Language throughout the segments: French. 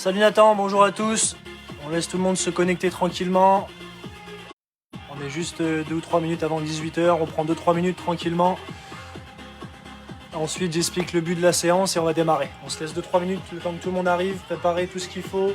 Salut Nathan, bonjour à tous. On laisse tout le monde se connecter tranquillement. On est juste 2 ou 3 minutes avant 18h, on prend 2-3 minutes tranquillement. Ensuite j'explique le but de la séance et on va démarrer. On se laisse 2-3 minutes le temps que tout le monde arrive, préparer tout ce qu'il faut.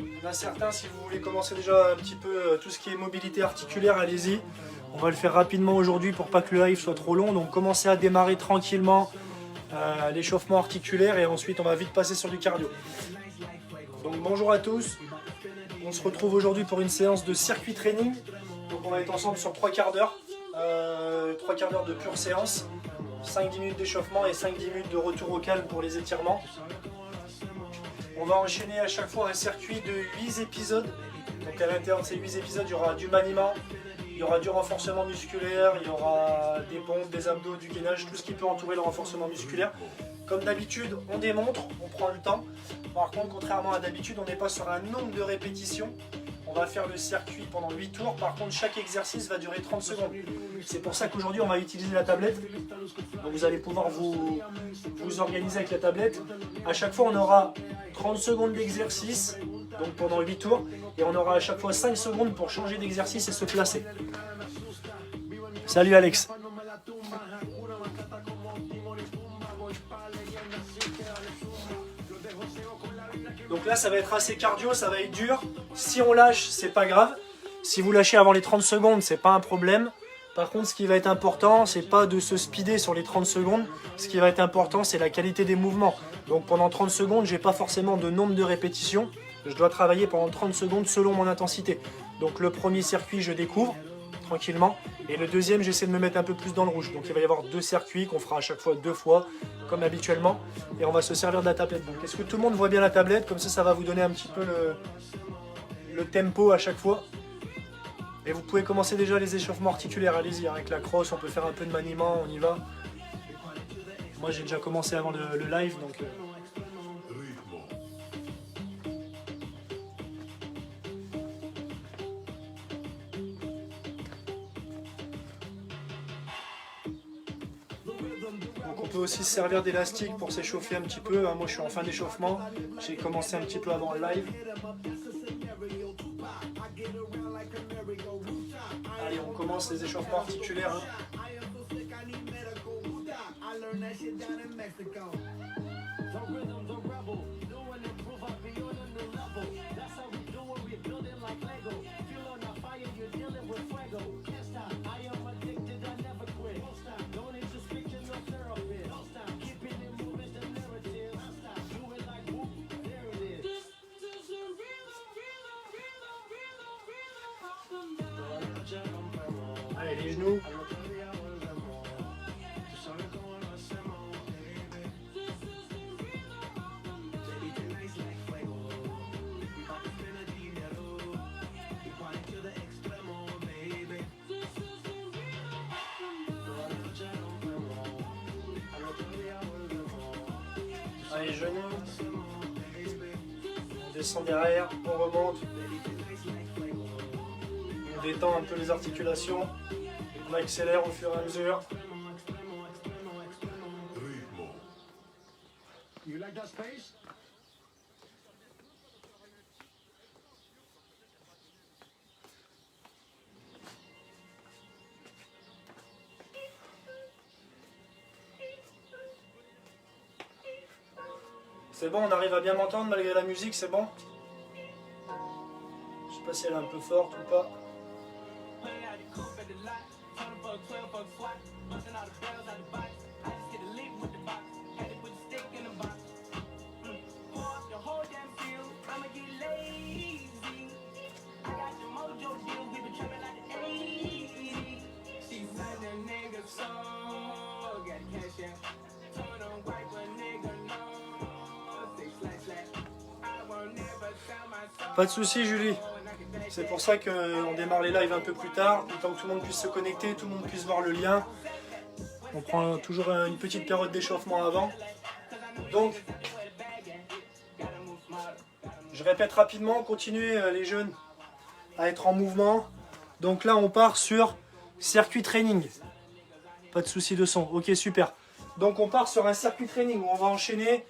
Il y en a certains, si vous voulez commencer déjà un petit peu tout ce qui est mobilité articulaire, allez-y. On va le faire rapidement aujourd'hui pour pas que le live soit trop long. Donc commencez à démarrer tranquillement l'échauffement articulaire et ensuite on va vite passer sur du cardio. Donc bonjour à tous. On se retrouve aujourd'hui pour une séance de circuit training. Donc on va être ensemble sur 3 quarts d'heure. 3 quarts d'heure de pure séance. 5-10 minutes d'échauffement et 5-10 minutes de retour au calme pour les étirements. On va enchaîner à chaque fois un circuit de 8 épisodes. Donc à l'intérieur de ces 8 épisodes, il y aura du maniement, il y aura du renforcement musculaire, il y aura des pompes, des abdos, du gainage, tout ce qui peut entourer le renforcement musculaire. Comme d'habitude, on démontre, on prend le temps. Par contre, contrairement à d'habitude, on n'est pas sur un nombre de répétitions. On va faire le circuit pendant 8 tours. Par contre, chaque exercice va durer 30 secondes. C'est pour ça qu'aujourd'hui, on va utiliser la tablette. Donc, vous allez pouvoir vous organiser avec la tablette. À chaque fois, on aura 30 secondes d'exercice, donc pendant 8 tours. Et on aura à chaque fois 5 secondes pour changer d'exercice et se placer. Salut Alex. Donc là ça va être assez cardio, ça va être dur. Si on lâche, c'est pas grave. Si vous lâchez avant les 30 secondes, c'est pas un problème. Par contre, ce qui va être important, c'est pas de se speeder sur les 30 secondes. Ce qui va être important, c'est la qualité des mouvements. Donc pendant 30 secondes, j'ai pas forcément de nombre de répétitions. Je dois travailler pendant 30 secondes selon mon intensité. Donc le premier circuit, je découvre tranquillement. Et le deuxième, j'essaie de me mettre un peu plus dans le rouge. Donc il va y avoir 2 circuits qu'on fera à chaque fois 2 fois, comme habituellement. Et on va se servir de la tablette. Donc est-ce que tout le monde voit bien la tablette? Comme ça va vous donner un petit peu le tempo à chaque fois. Et vous pouvez commencer déjà les échauffements articulaires. Allez-y, avec la crosse, on peut faire un peu de maniement, on y va. Moi j'ai déjà commencé avant le live, donc... On peut aussi se servir d'élastique pour s'échauffer un petit peu. Moi je suis en fin d'échauffement, j'ai commencé un petit peu avant le live. Allez, on commence les échauffements articulaires. Allez, les genoux. Allez, genoux. On descend derrière, on remonte. On détend un peu les articulations. On accélère au fur et à mesure. C'est bon, on arrive à bien m'entendre malgré la musique, c'est bon? Je sais pas si elle est un peu forte ou pas. Pas de souci, Julie. C'est pour ça qu'on démarre les lives un peu plus tard, le temps que tout le monde puisse se connecter, tout le monde puisse voir le lien. On prend toujours une petite période d'échauffement avant. Donc, je répète rapidement, continuez les jeunes à être en mouvement. Donc là, on part sur circuit training. Pas de souci de son. Ok, super. Donc on part sur un circuit training où on va enchaîner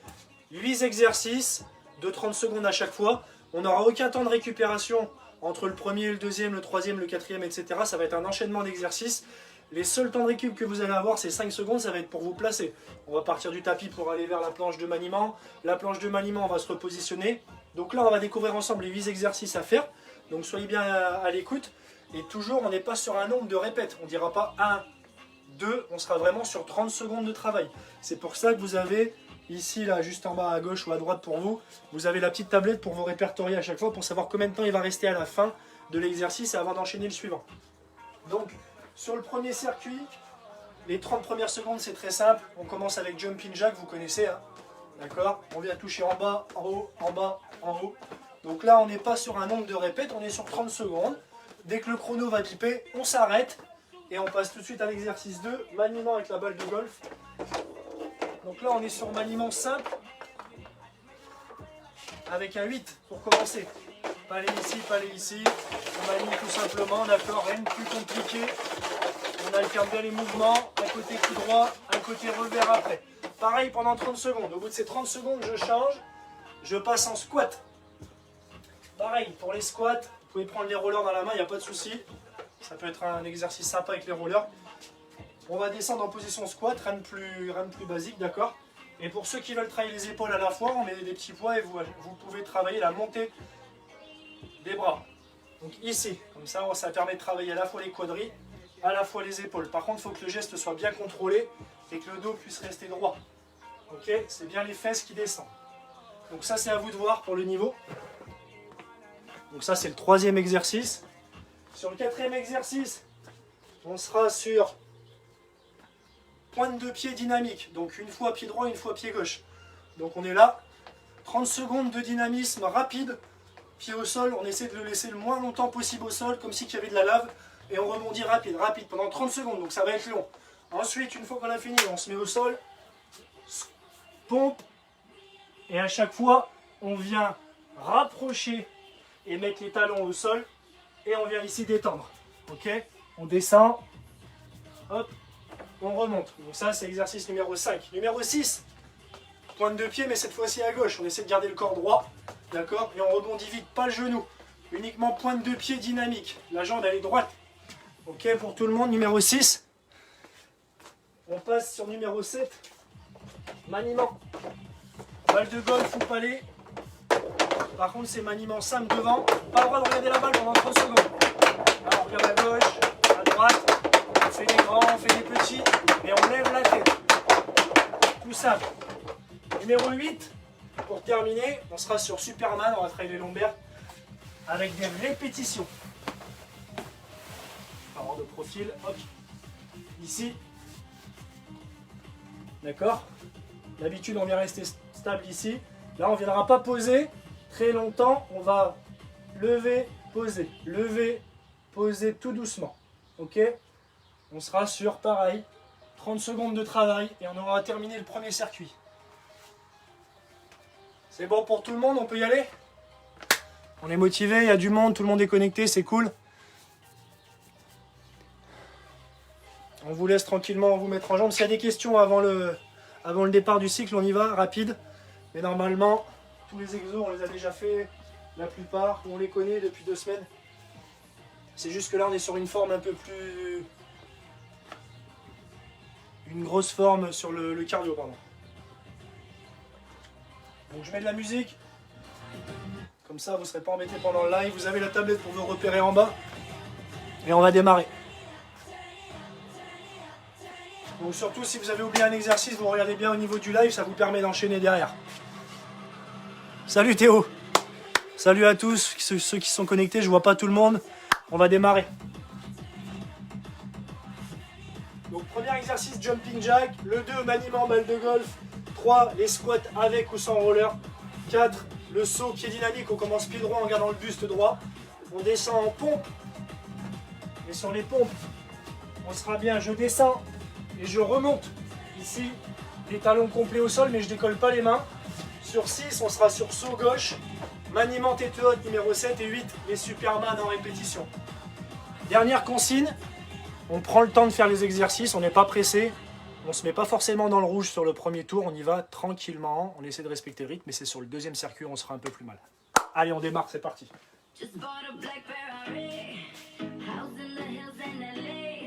8 exercices de 30 secondes à chaque fois. On n'aura aucun temps de récupération entre le premier, le deuxième, le troisième, le quatrième, etc. Ça va être un enchaînement d'exercices. Les seuls temps de récup que vous allez avoir, c'est 5 secondes, ça va être pour vous placer. On va partir du tapis pour aller vers la planche de maniement. La planche de maniement, on va se repositionner. Donc là, on va découvrir ensemble les 8 exercices à faire. Donc soyez bien à l'écoute. Et toujours, on n'est pas sur un nombre de répètes. On ne dira pas 1, 2, on sera vraiment sur 30 secondes de travail. C'est pour ça que vous avez ici, là, juste en bas à gauche ou à droite pour vous, vous avez la petite tablette pour vous répertorier à chaque fois pour savoir combien de temps il va rester à la fin de l'exercice et avant d'enchaîner le suivant. Donc, sur le premier circuit, les 30 premières secondes, c'est très simple. On commence avec Jumping Jack, vous connaissez, hein, d'accord? On vient toucher en bas, en haut, en bas, en haut. Donc là, on n'est pas sur un nombre de répètes, on est sur 30 secondes. Dès que le chrono va biper, on s'arrête et on passe tout de suite à l'exercice 2, maniement avec la balle de golf. Donc là, on est sur maniement simple avec un 8 pour commencer. Pas aller ici, pas aller ici. On manie tout simplement, d'accord, rien de plus compliqué. On alterne bien les mouvements, un côté coup droit, un côté revers après. Pareil pendant 30 secondes. Au bout de ces 30 secondes, je change, je passe en squat. Pareil, pour les squats, vous pouvez prendre les rollers dans la main, il n'y a pas de souci. Ça peut être un exercice sympa avec les rollers. On va descendre en position squat, rien de plus basique, d'accord? Et pour ceux qui veulent travailler les épaules à la fois, on met des petits poids et vous pouvez travailler la montée des bras. Donc ici, comme ça permet de travailler à la fois les quadris, à la fois les épaules. Par contre, il faut que le geste soit bien contrôlé et que le dos puisse rester droit. Ok? C'est bien les fesses qui descendent. Donc ça, c'est à vous de voir pour le niveau. Donc ça, c'est le troisième exercice. Sur le quatrième exercice, on sera sur pointe de pied dynamique. Donc une fois pied droit, une fois pied gauche. Donc on est là. 30 secondes de dynamisme rapide. Pied au sol, on essaie de le laisser le moins longtemps possible au sol, comme si il y avait de la lave. Et on rebondit rapide, pendant 30 secondes. Donc ça va être long. Ensuite, une fois qu'on a fini, on se met au sol. Pompe. Et à chaque fois, on vient rapprocher et mettre les talons au sol. Et on vient ici détendre. Ok? On descend. Hop. On remonte. Donc ça, c'est exercice numéro 5. Numéro 6. Pointe de pied, mais cette fois-ci à gauche. On essaie de garder le corps droit. D'accord? Et on rebondit vite. Pas le genou. Uniquement pointe de pied dynamique. La jambe, elle est droite. Ok, pour tout le monde. Numéro 6. On passe sur numéro 7. Maniement. Balle de golf ou palais. Par contre, c'est maniement simple devant. Pas le droit de regarder la balle pendant 30 secondes. Alors, on regarde à gauche, à droite. On fait des grands, on fait des petits. Et on lève la tête. Tout simple. Numéro 8. Pour terminer, on sera sur Superman. On va travailler les lombaires. Avec des répétitions. Alors, de profil. Hop. Ici. D'accord? D'habitude, on vient rester stable ici. Là, on ne viendra pas poser très longtemps. On va lever, poser tout doucement. Ok? On sera sur, pareil, 30 secondes de travail et on aura terminé le premier circuit. C'est bon pour tout le monde? On peut y aller? On est motivé, il y a du monde, tout le monde est connecté, c'est cool. On vous laisse tranquillement vous mettre en jambe. S'il y a des questions avant le départ du cycle, on y va, rapide. Mais normalement, tous les exos, on les a déjà fait, la plupart, on les connaît depuis 2 semaines. C'est juste que là, on est sur une forme un peu plus... Une grosse forme sur le cardio, pardon. Donc je mets de la musique. Comme ça, vous ne serez pas embêtés pendant le live. Vous avez la tablette pour vous repérer en bas. Et on va démarrer. Donc surtout, si vous avez oublié un exercice, vous regardez bien au niveau du live, ça vous permet d'enchaîner derrière. Salut Théo. Salut à tous, ceux qui sont connectés, je vois pas tout le monde. On va démarrer. Donc premier exercice, jumping jack. Le 2, maniement, balle de golf. 3, les squats avec ou sans roller. 4, le saut pied dynamique, on commence pied droit en gardant le buste droit. On descend en pompe. Et sur les pompes, on sera bien, je descends et je remonte. Ici, les talons complets au sol, mais je décolle pas les mains. Sur 6, on sera sur saut gauche, maniement tête haute numéro 7 et 8, les Superman en répétition. Dernière consigne, on prend le temps de faire les exercices, on n'est pas pressé. On ne se met pas forcément dans le rouge sur le premier tour, on y va tranquillement, on essaie de respecter le rythme, mais c'est sur le deuxième circuit où on sera un peu plus mal. Allez, on démarre, c'est parti.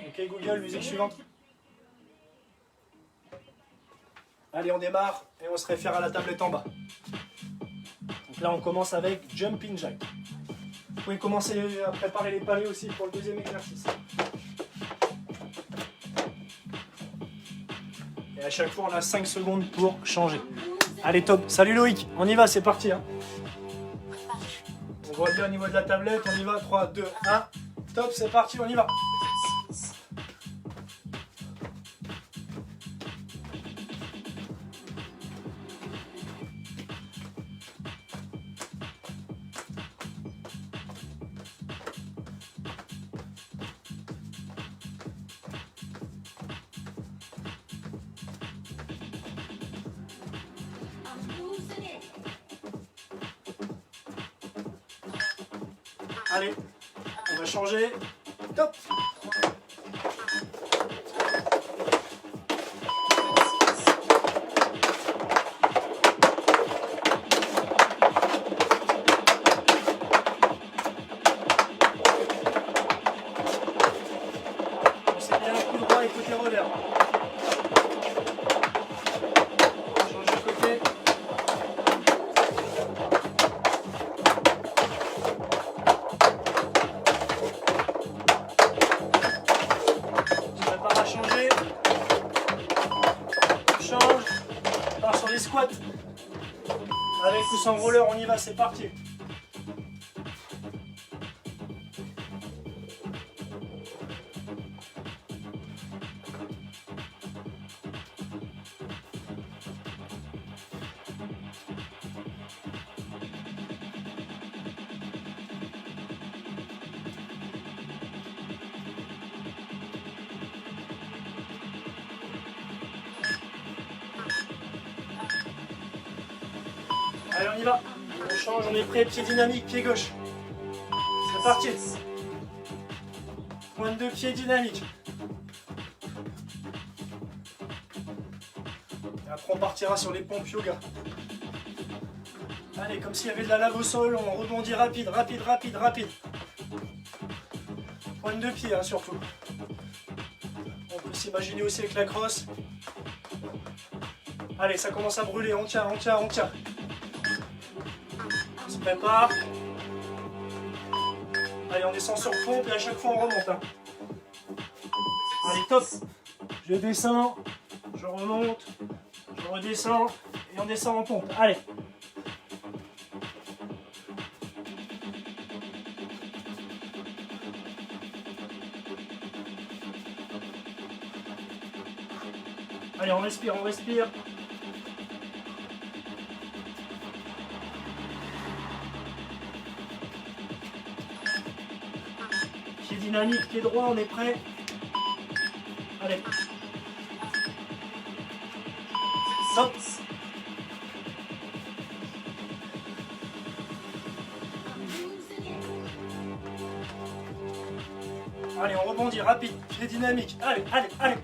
Ok Google, musique suivante. Allez, on démarre et on se réfère à la tablette en bas. Donc là, on commence avec Jumping Jack. Vous pouvez commencer à préparer les palets aussi pour le deuxième exercice. Et à chaque fois, on a 5 secondes pour changer. Allez, top. Salut Loïc, on y va, c'est parti. Hein. On voit bien au niveau de la tablette, on y va. 3, 2, 1. Top, c'est parti, on y va. Allez, on va changer. Top. C'est bien coup droit et côté revers. Change de côté. Squat avec ou sans roller, on y va, c'est parti. Allez, on y va. On change, on est prêt. Pied dynamique, pied gauche. C'est parti. Pointe de pied dynamique. Et après, on partira sur les pompes yoga. Allez, comme s'il y avait de la lave au sol, on rebondit rapide, rapide, rapide, rapide. Pointe de pied, hein, surtout. On peut s'imaginer aussi avec la crosse. Allez, ça commence à brûler. On tient, on tient, on tient. On se prépare. Allez, on descend sur pompe et à chaque fois on remonte. Hein. Allez, top. Je descends, je remonte, je redescends et on descend en pompe. Allez. Allez, on respire, on respire. Pied dynamique, pied droit, on est prêt. Allez. Stop. Allez, on rebondit rapide, pied dynamique. Allez, allez, allez.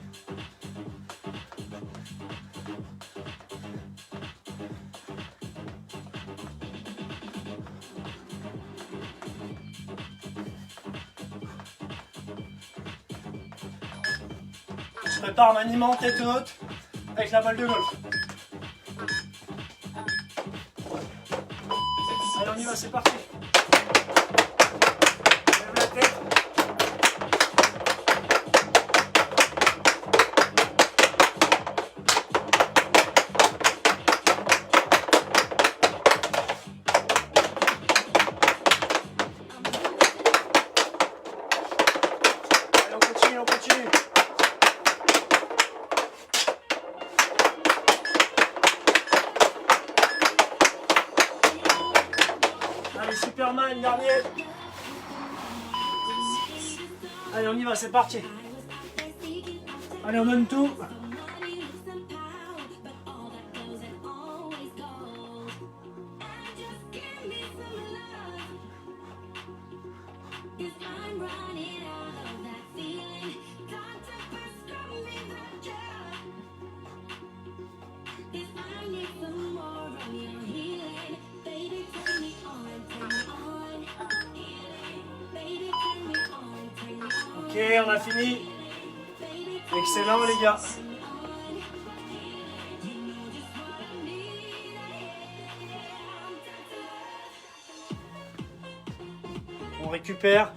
On se prépare maniement tête haute avec la balle de golf. Allez, on y va, c'est parti. Lève la tête. Allez, on continue, on continue. Superman, dernier. Allez, on y va, c'est parti. Allez, on donne tout. Ok, on a fini. Excellent les gars. On récupère.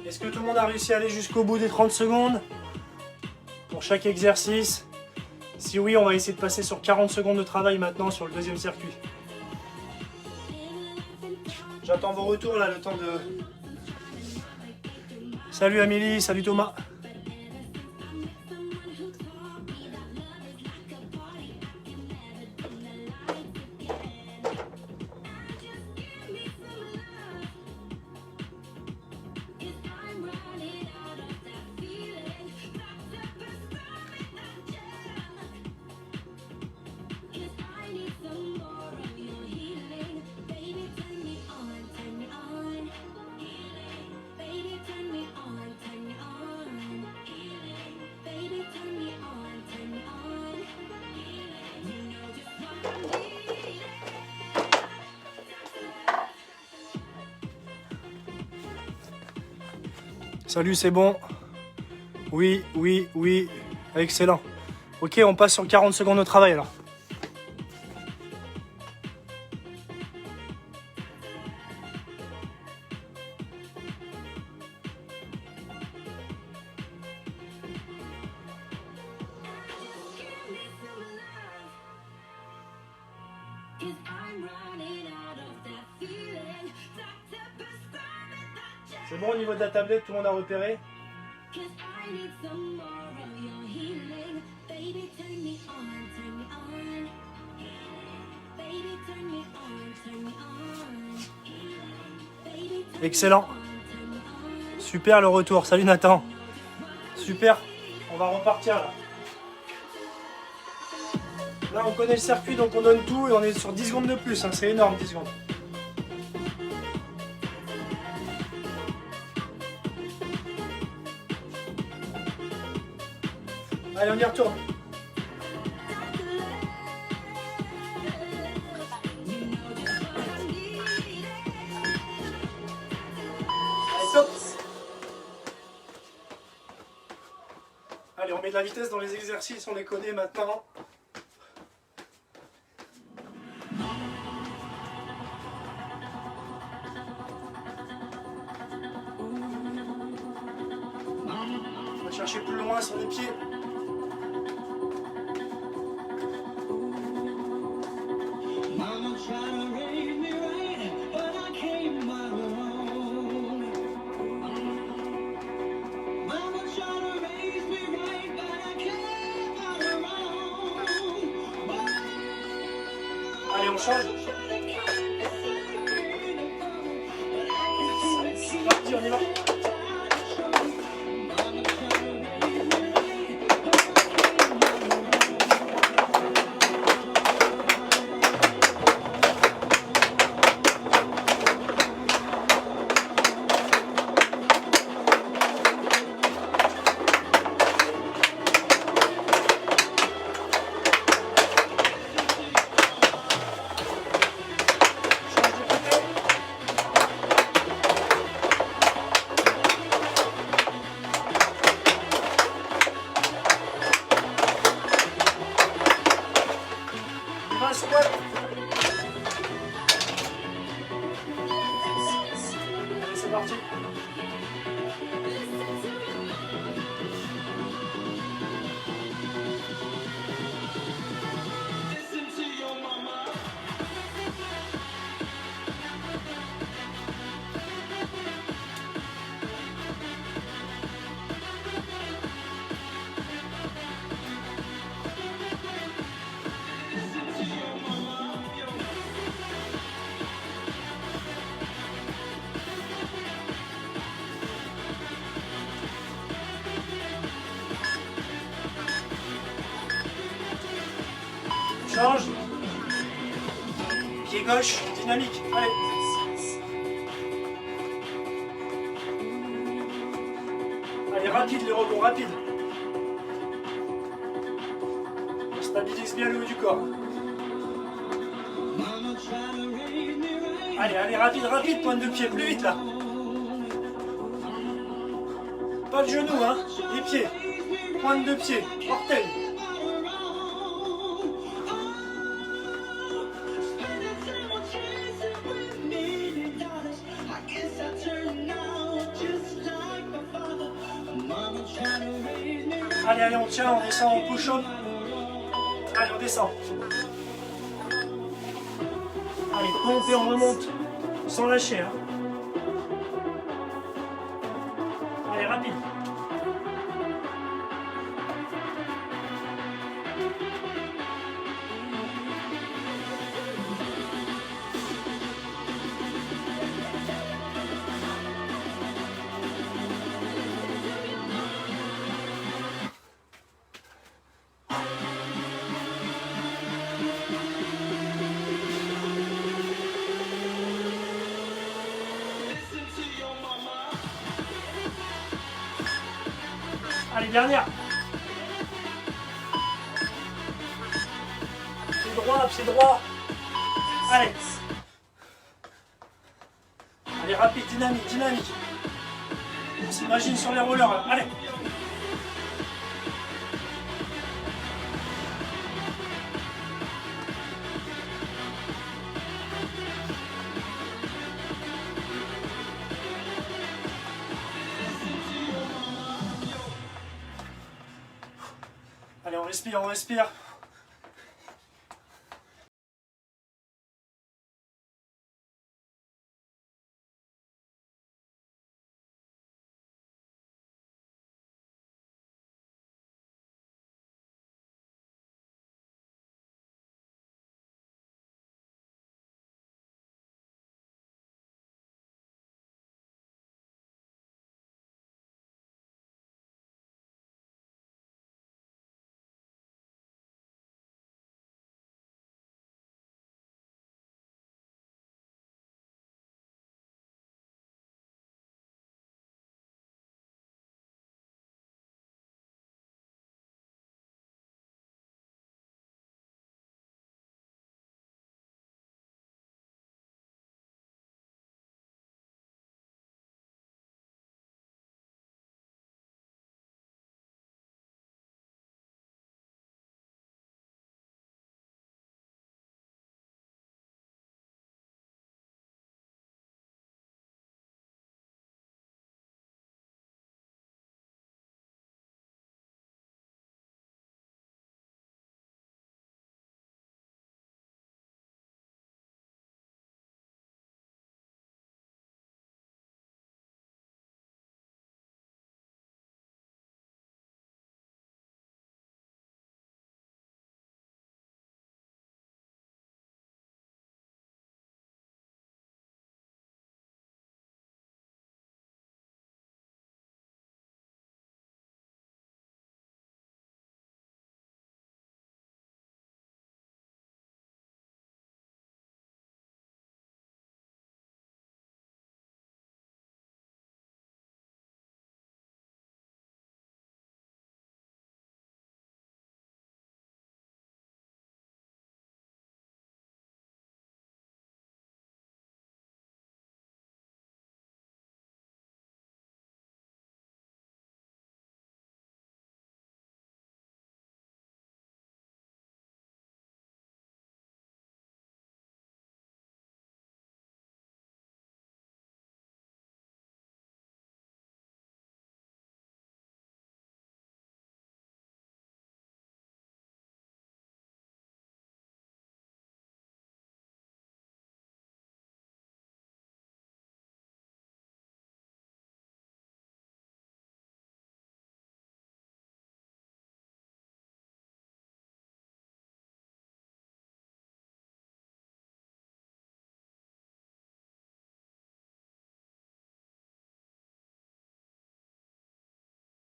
Est-ce que tout le monde a réussi à aller jusqu'au bout des 30 secondes pour chaque exercice? Si oui, on va essayer de passer sur 40 secondes de travail maintenant sur le deuxième circuit. J'attends vos retours là, le temps de... Salut Amélie, salut Thomas. Salut, c'est bon. Oui, oui, oui. Excellent. Ok, on passe sur 40 secondes de travail alors. C'est bon au niveau de la tablette, tout le monde a repéré? Excellent. Super le retour. Salut Nathan. Super. On va repartir là. Là on connaît le circuit donc on donne tout et on est sur 10 secondes de plus. Hein. C'est énorme 10 secondes. Allez, on y retourne. Allez, top. Allez, on met de la vitesse dans les exercices, on les connaît maintenant. On va chercher plus loin sur les pieds. Allez, on change. C'est parti, on y va. C'est parti. change. Pied gauche, dynamique. Allez. Allez, rapide les rebonds, rapide. On stabilise bien le haut du corps. Allez, allez, rapide, rapide, pointe de pied, plus vite là. Pas de genoux, hein, les pieds. Pointe de pied, orteil. Allez, allez, on tient, on descend, on push-up. Allez, on descend. Allez, pompe et on remonte. Sans lâcher. Hein. Allez, rapide. Allez, dernière. Pied droit, pied droit. Allez. Allez, rapide, dynamique, dynamique. On s'imagine sur les rollers là. Allez. Allez, on respire, on respire.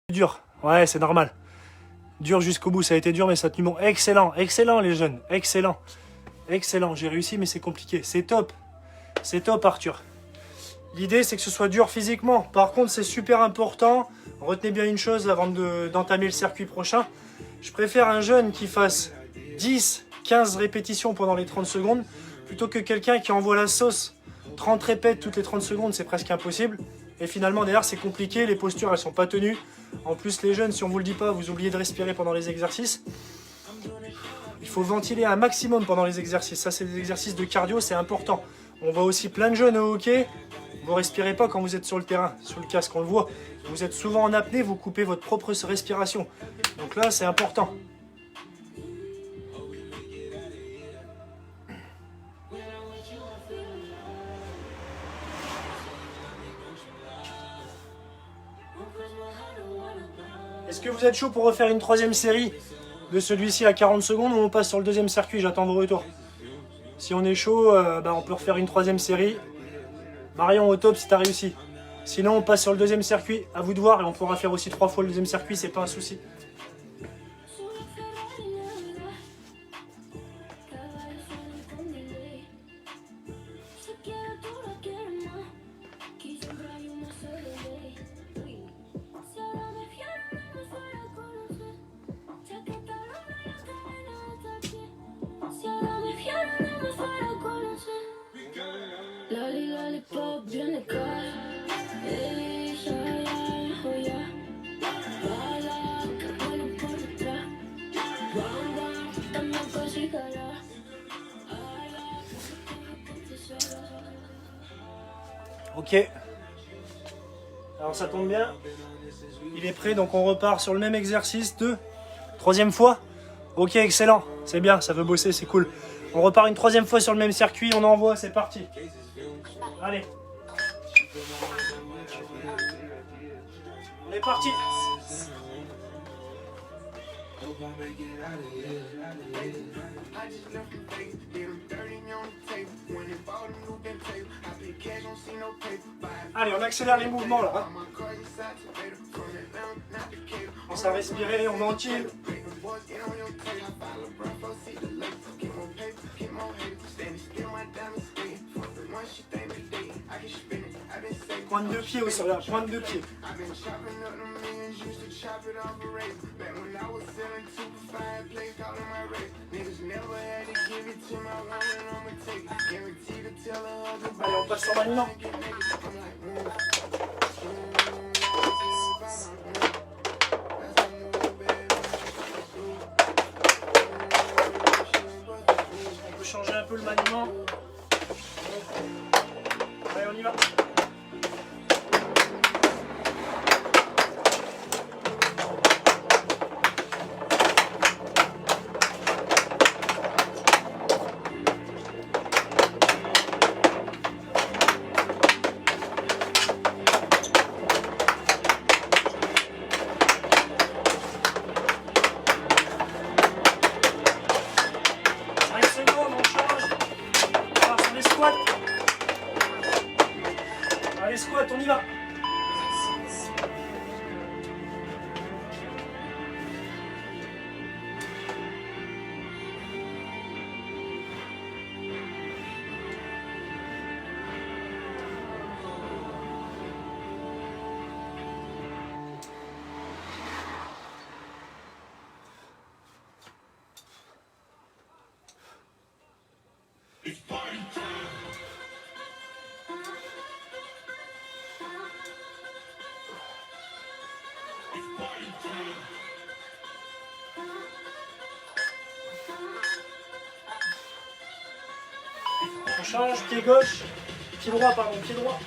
Dur, ouais, c'est normal. Dur jusqu'au bout, ça a été dur, mais ça a tenu bon. Excellent, excellent les jeunes, excellent. Excellent, j'ai réussi, mais c'est compliqué. C'est top, Arthur. L'idée, c'est que ce soit dur physiquement. Par contre, c'est super important. Retenez bien une chose avant d'entamer le circuit prochain. Je préfère un jeune qui fasse 10, 15 répétitions pendant les 30 secondes, plutôt que quelqu'un qui envoie la sauce. 30 répètes toutes les 30 secondes, c'est presque impossible. Et finalement, derrière, c'est compliqué. Les postures, elles sont pas tenues. En plus, les jeunes, si on vous le dit pas, vous oubliez de respirer pendant les exercices. Il faut ventiler un maximum pendant les exercices. Ça, c'est des exercices de cardio, c'est important. On voit aussi plein de jeunes au hockey. Vous respirez pas quand vous êtes sur le terrain, sur le casque, on le voit. Vous êtes souvent en apnée, vous coupez votre propre respiration. Donc là, c'est important. Est-ce que vous êtes chaud pour refaire une troisième série de celui-ci à 40 secondes ou on passe sur le deuxième circuit? J'attends vos retours. Si on est chaud, on peut refaire une troisième série. Marion, au top si t'as réussi. Sinon, on passe sur le deuxième circuit. À vous de voir et on pourra faire aussi 3 fois le deuxième circuit, c'est pas un souci. Ok. Alors ça tombe bien. Il est prêt, donc on repart sur le même exercice de troisième fois. Ok, excellent. C'est bien, ça veut bosser, c'est cool. On repart une troisième fois sur le même circuit, on envoie, c'est parti. Allez. On est parti. Allez, on accélère les mouvements là. On s'est respiré, on ventile. Pointe de pied au sol, là, pointe de pied. Allez, on passe sur maintenant. On peut changer un peu le maniement. Allez, on y va. Allez, squat, on y va. On change, pied gauche, pied droit, pardon, pied droit.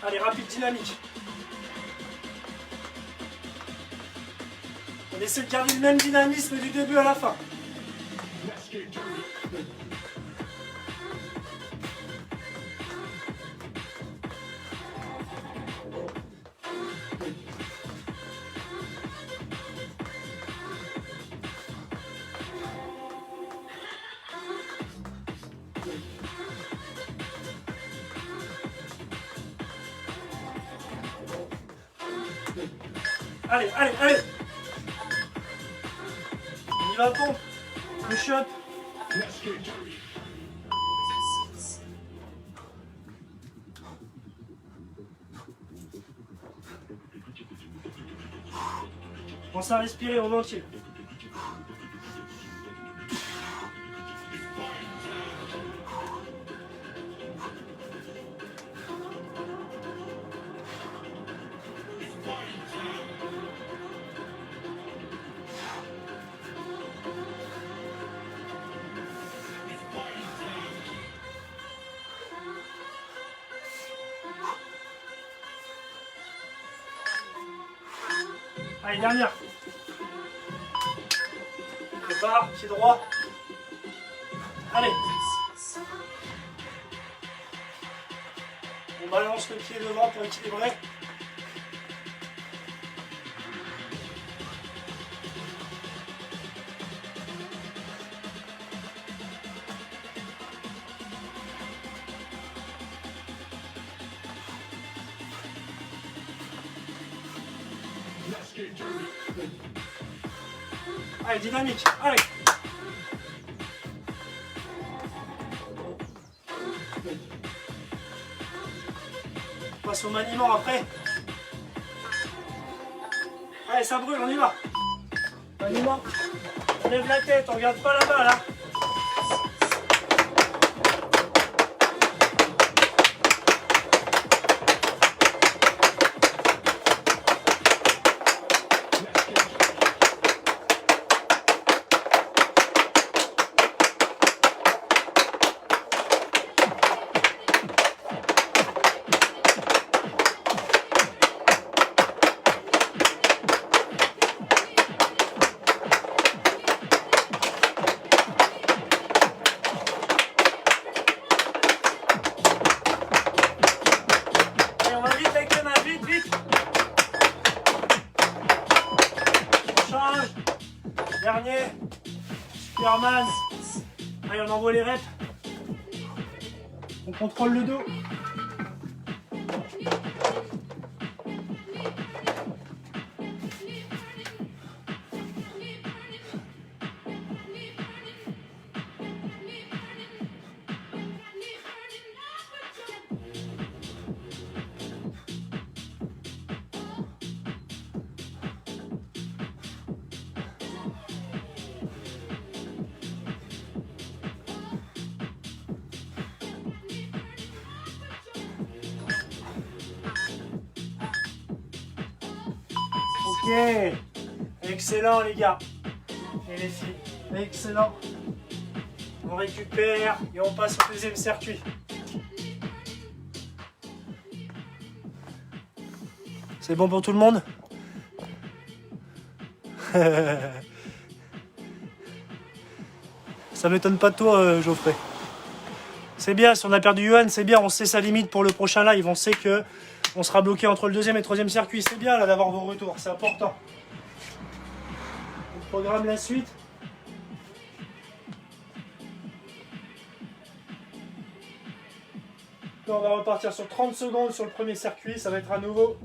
Allez, rapide, dynamique. On essaie de garder le même dynamisme du début à la fin. allez, allez, allez. On y va, pompe. Push-up. Pense à respirer, on ventile. Allez, dernière. Prépare, pied droit. Allez. On balance le pied devant pour équilibrer. Allez, dynamique, allez. On passe au maniement après. Allez, ça brûle, on y va. Maniement. On lève la tête, on regarde pas là-bas là. Dernier, Superman. Allez, on envoie les reps. On contrôle le dos. Ok, excellent les gars et les filles, excellent. On récupère et on passe au deuxième circuit. C'est bon pour tout le monde? Ça m'étonne pas de toi, Geoffrey. C'est bien, si on a perdu Yuan, c'est bien, on sait sa limite pour le prochain live, on sait que on sera bloqué entre le deuxième et le troisième circuit. C'est bien là d'avoir vos retours, c'est important. On programme la suite. Là, on va repartir sur 30 secondes sur le premier circuit, ça va être à nouveau.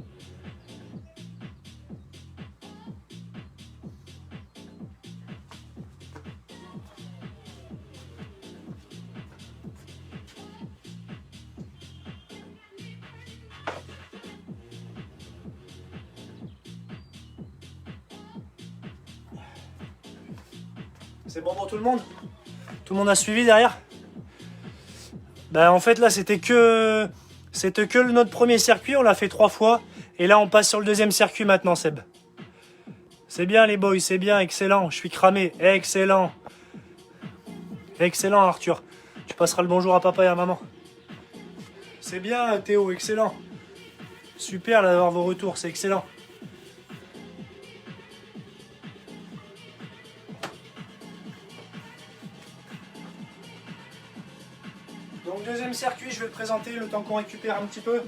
C'est bon pour tout le monde? Tout le monde a suivi derrière? Ben, en fait là c'était que notre premier circuit, on l'a fait 3 fois. Et là on passe sur le deuxième circuit maintenant, Seb. C'est bien les boys, c'est bien, excellent. Je suis cramé, excellent. Excellent Arthur. Tu passeras le bonjour à papa et à maman. C'est bien Théo, excellent. Super d'avoir vos retours, c'est excellent. Donc deuxième circuit, je vais le présenter le temps qu'on récupère un petit peu.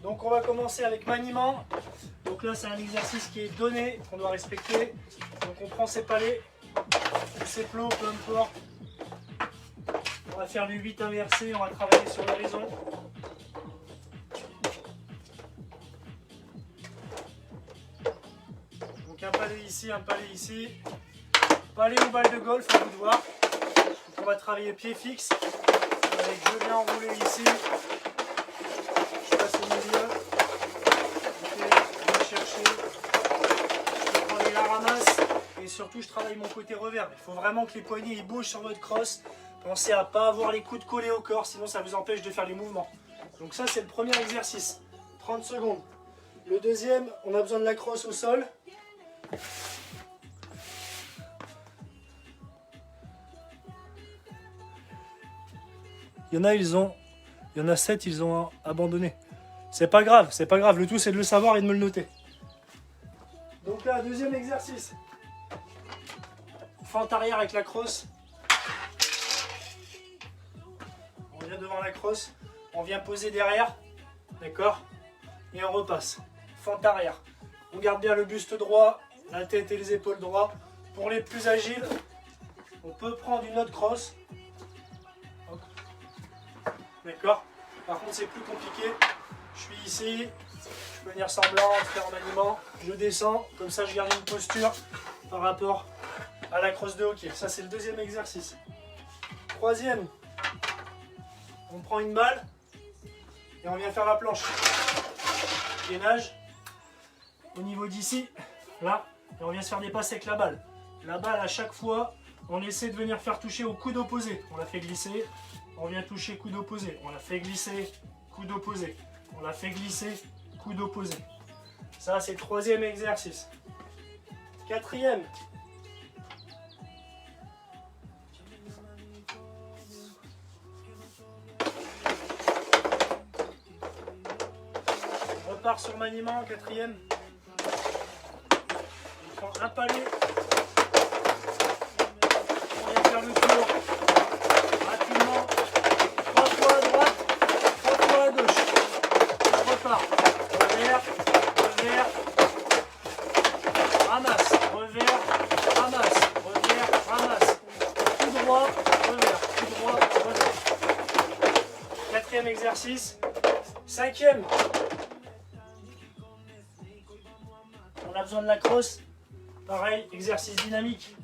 Donc on va commencer avec maniement. Donc là c'est un exercice qui est donné, qu'on doit respecter. Donc on prend ses palets c'est plat, peu importe. On va faire du 8 inversé, on va travailler sur l'horizon. Donc un palais ici, un palais ici. Palais ou balle de golf, à vous de voir. Donc on va travailler pied fixe. Avec je viens enrouler ici. Je passe au milieu. Je vais chercher. Je prends la ramasse. Et surtout je travaille mon côté revers. Il faut vraiment que les poignets ils bougent sur votre crosse. Pensez à ne pas avoir les coudes collés au corps, sinon ça vous empêche de faire les mouvements. Donc ça c'est le premier exercice. 30 secondes. Le deuxième, on a besoin de la crosse au sol. Il y en a 7, ils ont abandonné. C'est pas grave, c'est pas grave. Le tout c'est de le savoir et de me le noter. Donc là, deuxième exercice. Fente arrière avec la crosse. On vient devant la crosse, on vient poser derrière, d'accord? Et on repasse. Fente arrière. On garde bien le buste droit, la tête et les épaules droits. Pour les plus agiles, on peut prendre une autre crosse. D'accord? Par contre, c'est plus compliqué. Je suis ici, je peux venir semblant, faire en maniement. Je descends, comme ça je garde une posture par rapport à la crosse de hockey. Ça, c'est le deuxième exercice. Troisième. On prend une balle et on vient faire la planche. Gainage au niveau d'ici, là, et on vient se faire des passes avec la balle. La balle, à chaque fois, on essaie de venir faire toucher au coude opposé. On la fait glisser, on vient toucher coude opposé. On la fait glisser, coude opposé. On la fait glisser, coude opposé. Ça, c'est le troisième exercice. Quatrième. Repart sur maniement, quatrième. On prend un palais. On vient faire le tour. Rapidement. 3 fois à droite, 3 fois à gauche. On repart. Revers, revers. Ramasse, revers, ramasse, revers, ramasse. Tout droit, revers, tout droit, revers. Quatrième exercice. Cinquième. On a besoin de la crosse. Pareil, exercice dynamique.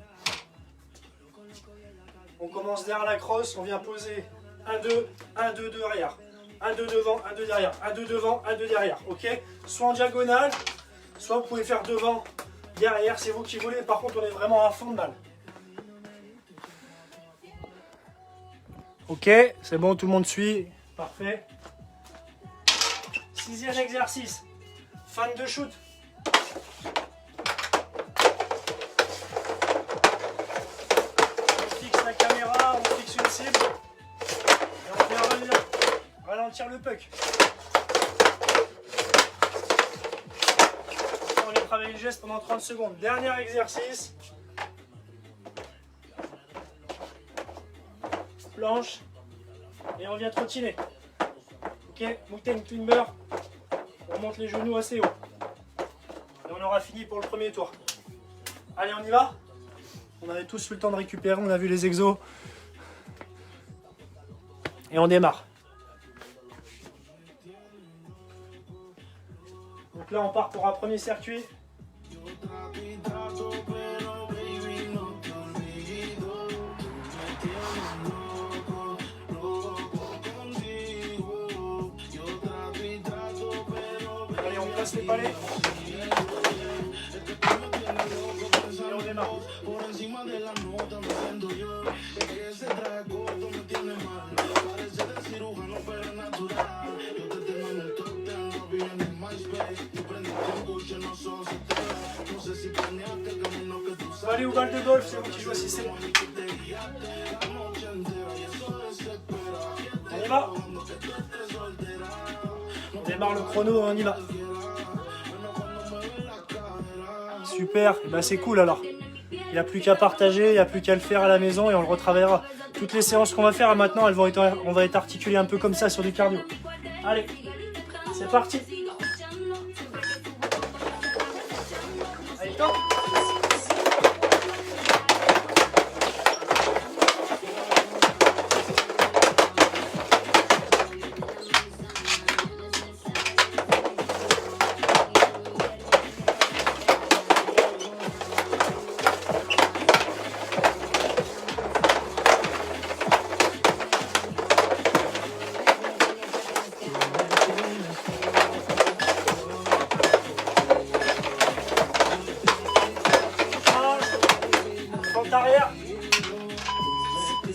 On commence derrière la crosse, on vient poser 1, 2, 1, 2, 2 arrière. 1, 2 devant, 1, 2 derrière. 1, 2 devant, 1, 2 derrière. Ok? Soit en diagonale, soit vous pouvez faire devant, derrière, c'est vous qui voulez. Par contre, on est vraiment à fond de balle. Ok, c'est bon, tout le monde suit. Parfait. Sixième exercice. Fan de shoot. On fixe la caméra, on fixe une cible. Et on vient ralentir le puck. On va travailler le geste pendant 30 secondes. Dernier exercice. Planche. Et on vient trottiner. Ok, mountain climber. On monte les genoux assez haut. Et on aura fini pour le premier tour. Allez, on y va? On avait tous eu le temps de récupérer, on a vu les exos. Et on démarre. Donc là, on part pour un premier circuit. Allez, on passe les palais. Et on démarre. Balai ou balle de golf, c'est vous qui choisissez. On y va. On démarre le chrono, on y va. Super, et ben c'est cool alors. Il n'y a plus qu'à partager, il n'y a plus qu'à le faire à la maison et on le retravaillera. Toutes les séances qu'on va faire maintenant, on va être articulé un peu comme ça sur du cardio. Allez, c'est parti. Allez, top.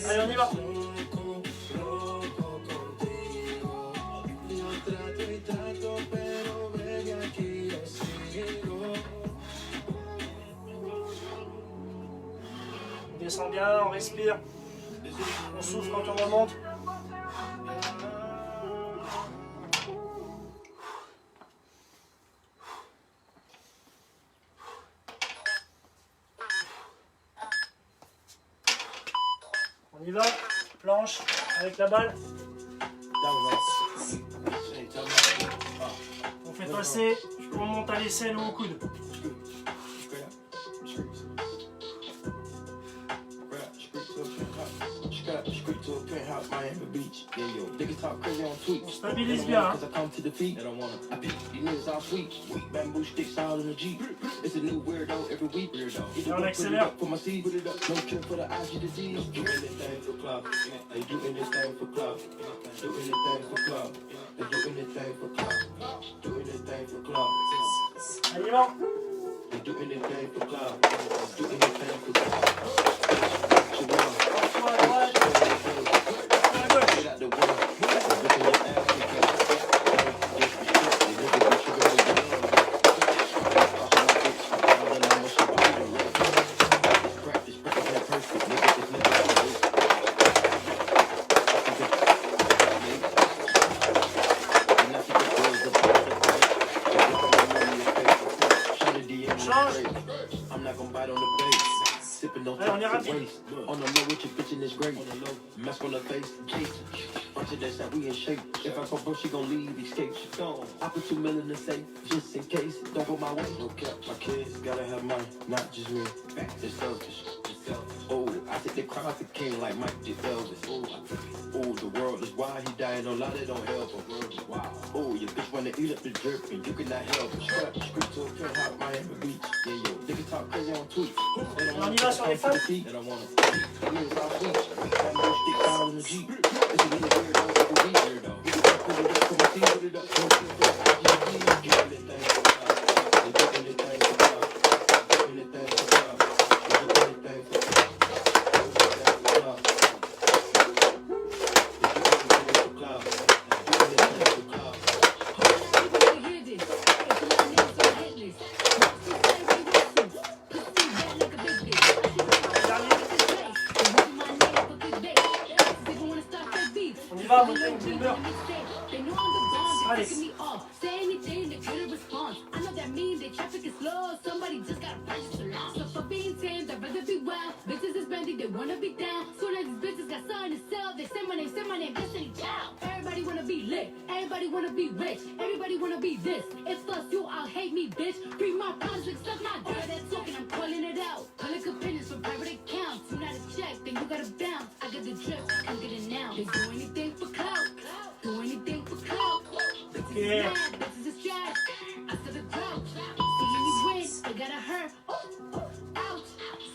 Allez, on y va. On descend bien, on respire. On souffle quand on remonte. On y va, planche avec la balle. On fait passer, on monte à l'aisselle ou au coude. On stabilise bien. Hein. Et on accélère. Allez, va. Allez, on est rapide. Oh, I think they cry for king like Mike did Elvis. Oh, the world is why he died. No lie, they don't help him. Oh, your bitch wanna eat up the drip and you cannot help it. Street to a pen hot Miami Beach. Yeah, yo, niggas talk crazy on tweets. On y va sur les femmes. They don't wanna live off weeks. Bamboo stick down in the Jeep. It's a little weird on every week. Weirdo. You can put it up, come and see it up. Don't you feel like you do anything for love. They do anything for love. Do anything for love. They do anything for love. On y va, montagne timber. Allez. Everybody wanna be rich, everybody wanna be this. If plus you, I'll hate me, bitch. Bring my projects, suck my dirt. That's talking, I'm calling it out. Public opinions from private accounts. You not a check, then you gotta bounce. I got the drip, come get it now. They do anything for clout, do anything for clout. Yeah. This is a strat. I said a grouch. See me win, they gotta hurt. Ouch.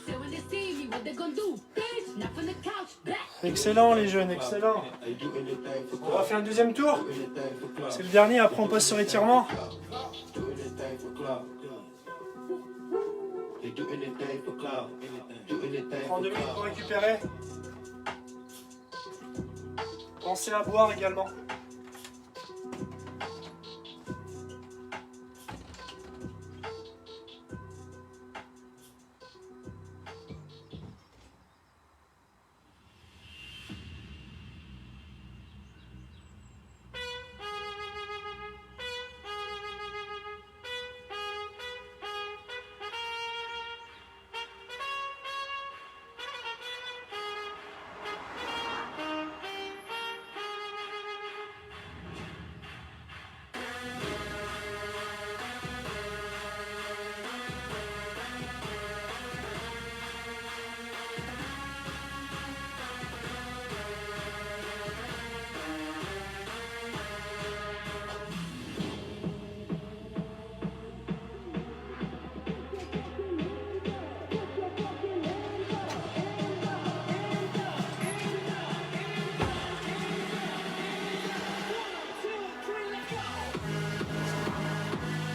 So when they see me, what they gonna do? Bitch, not from the couch, back. Excellent les jeunes, excellent. On va faire un deuxième tour. C'est le dernier, après on passe sur étirement. 32 minutes pour récupérer. Pensez à boire également.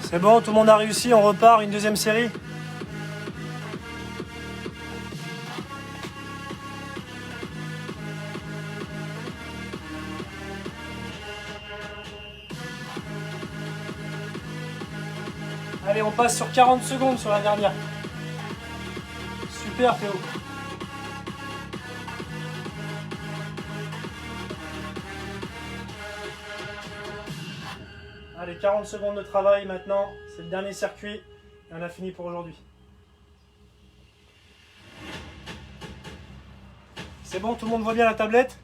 C'est bon, tout le monde a réussi, on repart, une deuxième série. Allez, on passe sur 40 secondes sur la dernière. Super Théo. Allez, 40 secondes de travail maintenant. C'est le dernier circuit. Et on a fini pour aujourd'hui. C'est bon, tout le monde voit bien la tablette?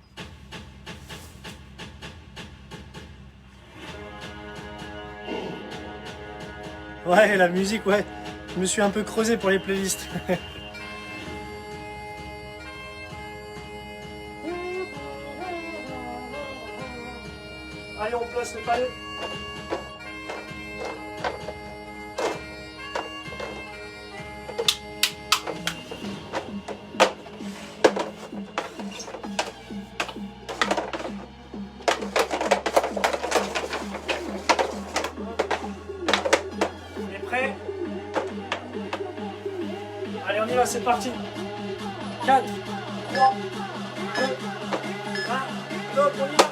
Ouais, la musique, ouais. Je me suis un peu creusé pour les playlists. Allez, on place le palais. Allez, on y va, c'est parti. 4, 3, 2, 1, top, on y va.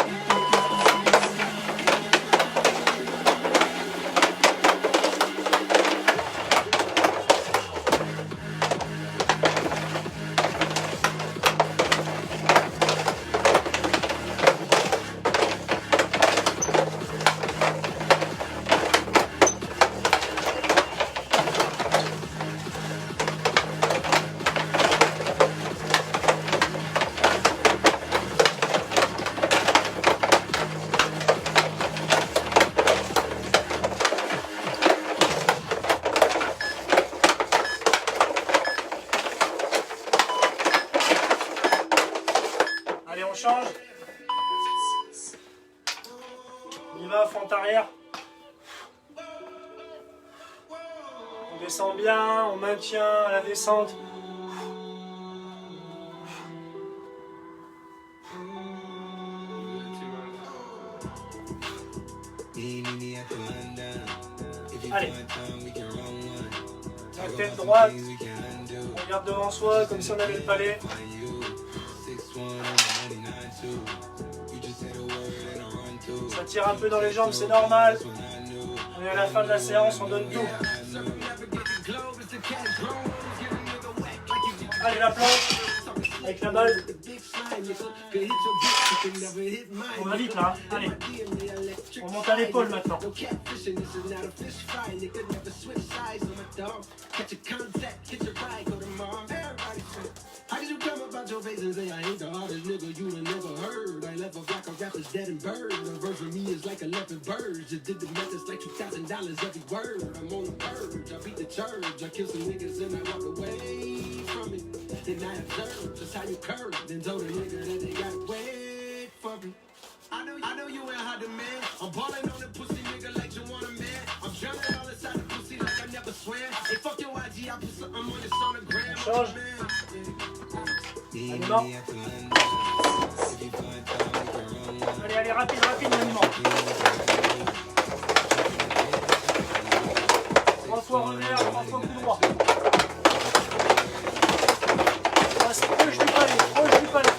Allez, on change. On y va, fente arrière. On descend bien, on maintient à la descente. Allez. La tête droite. On regarde devant soi comme si on avait le palais. Ça tire un peu dans les jambes, c'est normal. On est à la fin de la séance, on donne tout. Allez, la planche avec la balle. On va vite là, hein. Allez. On monte à l'épaule maintenant. How did you come about your face and say I ain't the hardest nigga you done never heard? I left a flock of rappers dead and buried. A verse for me is like 11 birds. Just did the math, it's like $2,000 every word. I'm on the purge, I beat the church. I kill some niggas and I walk away from it. Then I observe just how you curve. Then told a nigga that they gotta wait for me. I know you ain't hot demand. I'm ballin' on the pussy nigga like you want a man. I'm drowning all inside the pussy like I never swam. Hey, fuck your IG, I put something on this sonogram. Change. Aliment. Allez, allez, rapide, rapide, l'aliment. 3 fois revers, 3 fois coup droit. Passe proche du palais, proche du palais.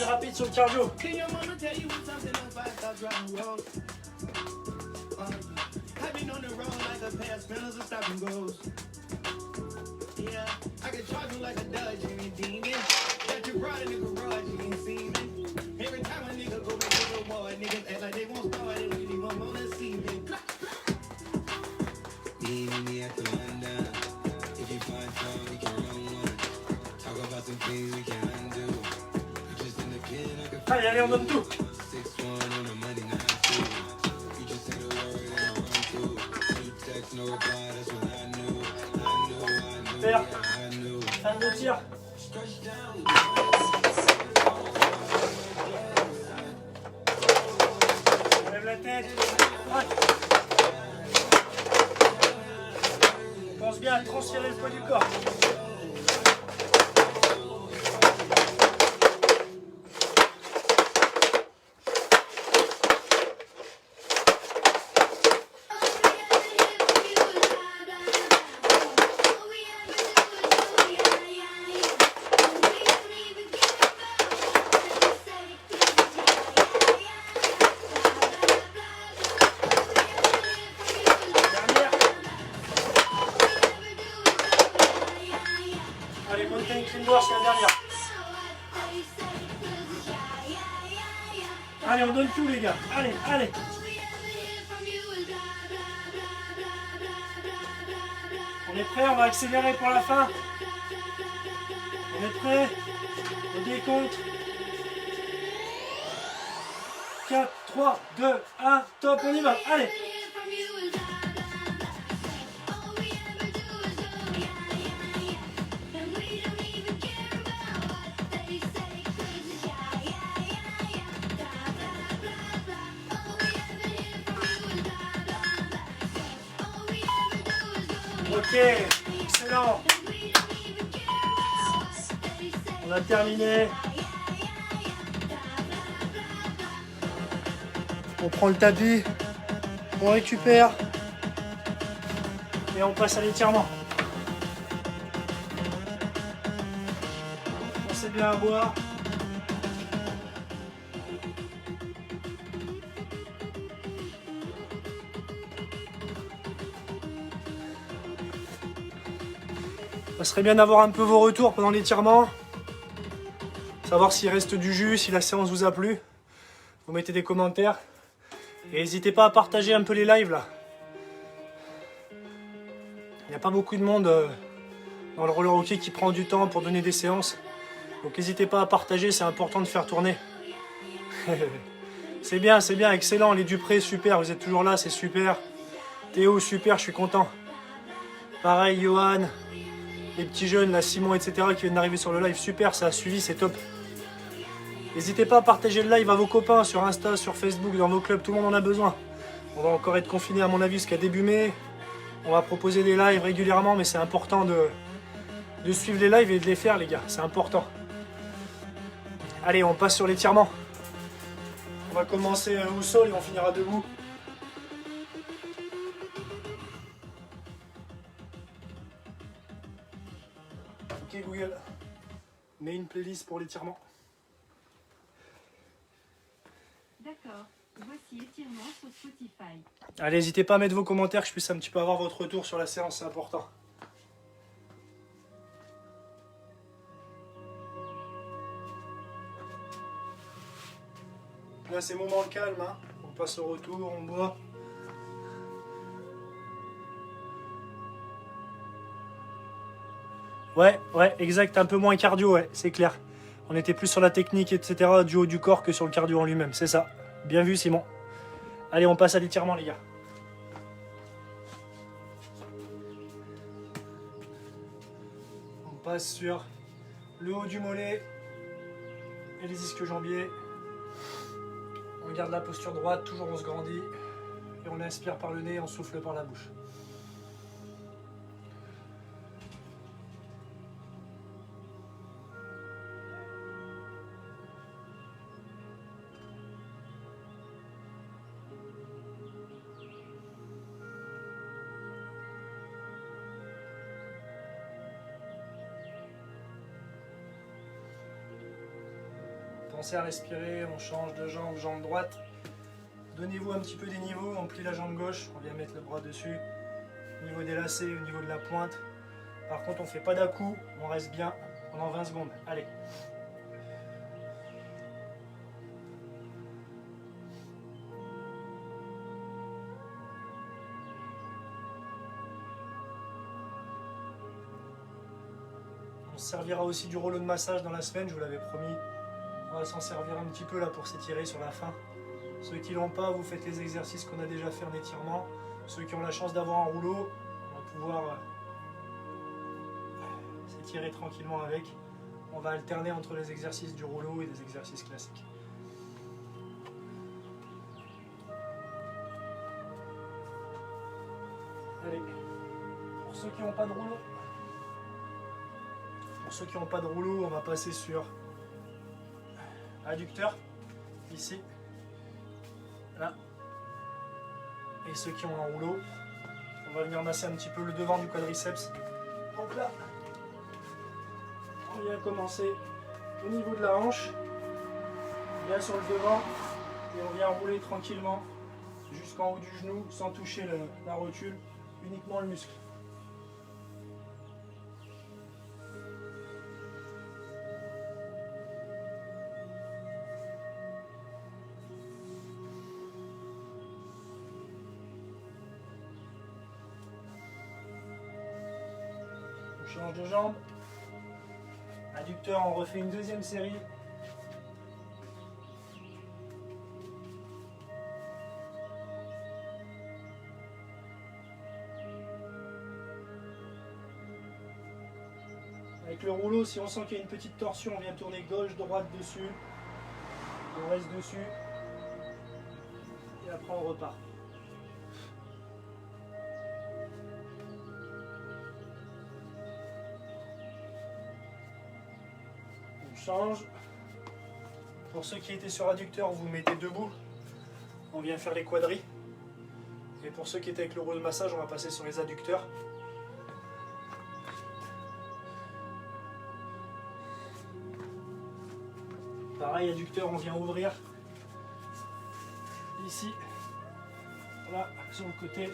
Rapide sur le cardio. Allez, allez, on donne tout. Super. Fin de tir. On lève la tête. bien à transférer le poids du corps. Allez, mountain clean bar, c'est la dernière. Allez, on donne tout les gars. Allez, allez. On est prêt, on va accélérer pour la fin. On est prêt. On décompte. 4, 3, 2, 1, top, on y va. Allez. Ok, excellent. On a terminé. On prend le tapis, on récupère et on passe à l'étirement. Pensez bien à boire. Ça serait bien d'avoir un peu vos retours pendant l'étirement. Savoir s'il reste du jus, si la séance vous a plu. Vous mettez des commentaires. Et n'hésitez pas à partager un peu les lives là. Il n'y a pas beaucoup de monde dans le roller hockey qui prend du temps pour donner des séances. Donc n'hésitez pas à partager, c'est important de faire tourner. C'est bien, excellent. Les Dupré, super, vous êtes toujours là, c'est super. Théo, super, je suis content. Pareil, Johan. Les petits jeunes, là, Simon, etc. qui viennent d'arriver sur le live, super, ça a suivi, c'est top. N'hésitez pas à partager le live à vos copains sur Insta, sur Facebook, dans vos clubs, tout le monde en a besoin. On va encore être confiné à mon avis jusqu'à début mai. On va proposer des lives régulièrement, mais c'est important de suivre les lives et de les faire les gars, c'est important. Allez, on passe sur l'étirement. On va commencer au sol et on finira debout. Ok Google, mets une playlist pour l'étirement. D'accord, voici étirement sur Spotify. Allez, n'hésitez pas à mettre vos commentaires, que je puisse un petit peu avoir votre retour sur la séance, c'est important. Là, c'est moment calme, hein. On passe au retour, on boit. Ouais, exact, un peu moins cardio, ouais, c'est clair. On était plus sur la technique, etc., du haut du corps que sur le cardio en lui-même, c'est ça. Bien vu, Simon. Allez, on passe à l'étirement, les gars. On passe sur le haut du mollet et les ischio-jambiers. On garde la posture droite, toujours on se grandit. Et on inspire par le nez, on souffle par la bouche. Pensez à respirer, on change de jambe, jambe droite. Donnez-vous un petit peu des niveaux, on plie la jambe gauche, on vient mettre le bras dessus. Au niveau des lacets, au niveau de la pointe. Par contre, on ne fait pas d'à-coup, on reste bien pendant 20 secondes. Allez. On se servira aussi du rouleau de massage dans la semaine, je vous l'avais promis. On va s'en servir un petit peu là pour s'étirer sur la fin. Ceux qui l'ont pas, vous faites les exercices qu'on a déjà fait en étirement. Ceux qui ont la chance d'avoir un rouleau, on va pouvoir s'étirer tranquillement avec. On va alterner entre les exercices du rouleau et des exercices classiques. Allez, pour ceux qui n'ont pas de rouleau. Pour ceux qui n'ont pas de rouleau, on va passer sur adducteur, ici, là. Et ceux qui ont un rouleau, on va venir masser un petit peu le devant du quadriceps. Donc là, on vient commencer au niveau de la hanche, bien sur le devant, et on vient rouler tranquillement jusqu'en haut du genou sans toucher la rotule, uniquement le muscle. On change de jambe. Adducteur, on refait une deuxième série. Avec le rouleau, si on sent qu'il y a une petite torsion, on vient tourner gauche, droite dessus. On reste dessus. Et après on repart. On change. Pour ceux qui étaient sur adducteur, vous vous mettez debout. On vient faire les quadris. Et pour ceux qui étaient avec le rouleau de massage, on va passer sur les adducteurs. Pareil, adducteur, on vient ouvrir ici, là, sur le côté,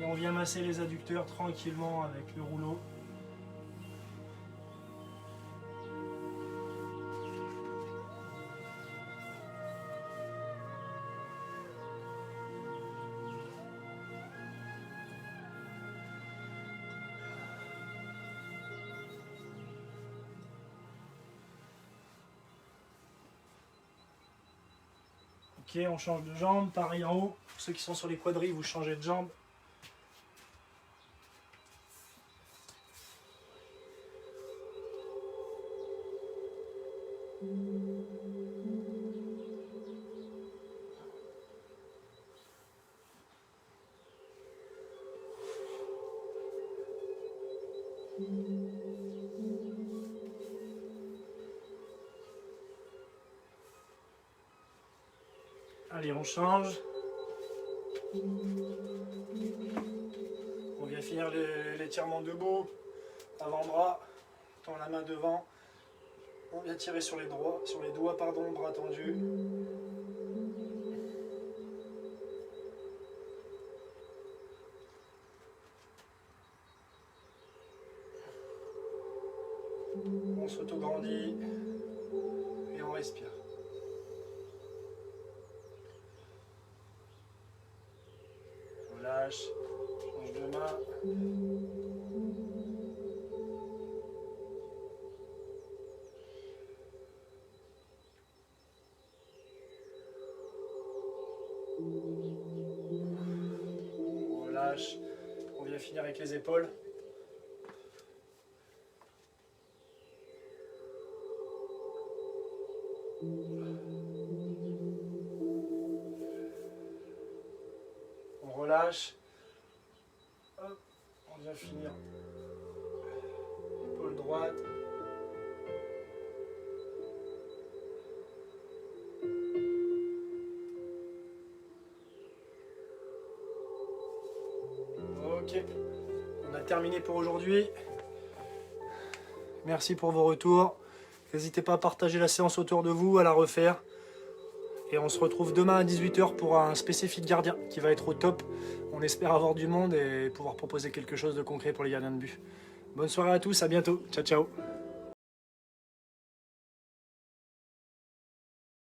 et on vient masser les adducteurs tranquillement avec le rouleau. Ok, on change de jambe, pareil en haut. Pour ceux qui sont sur les quadris, vous changez de jambe. Allez, on change. On vient finir l'étirement debout, avant-bras, on tend la main devant. On vient tirer sur les doigts, bras tendus. On s'auto-grandit et on respire. On lâche, change de main. On relâche, on vient finir avec les épaules. On relâche. Hop, on vient finir. Épaule droite. Ok, on a terminé pour aujourd'hui. Merci pour vos retours. N'hésitez pas à partager la séance autour de vous, à la refaire. Et on se retrouve demain à 18 h pour un spécifique gardien qui va être au top. On espère avoir du monde et pouvoir proposer quelque chose de concret pour les gardiens de but. Bonne soirée à tous, à bientôt. Ciao, ciao.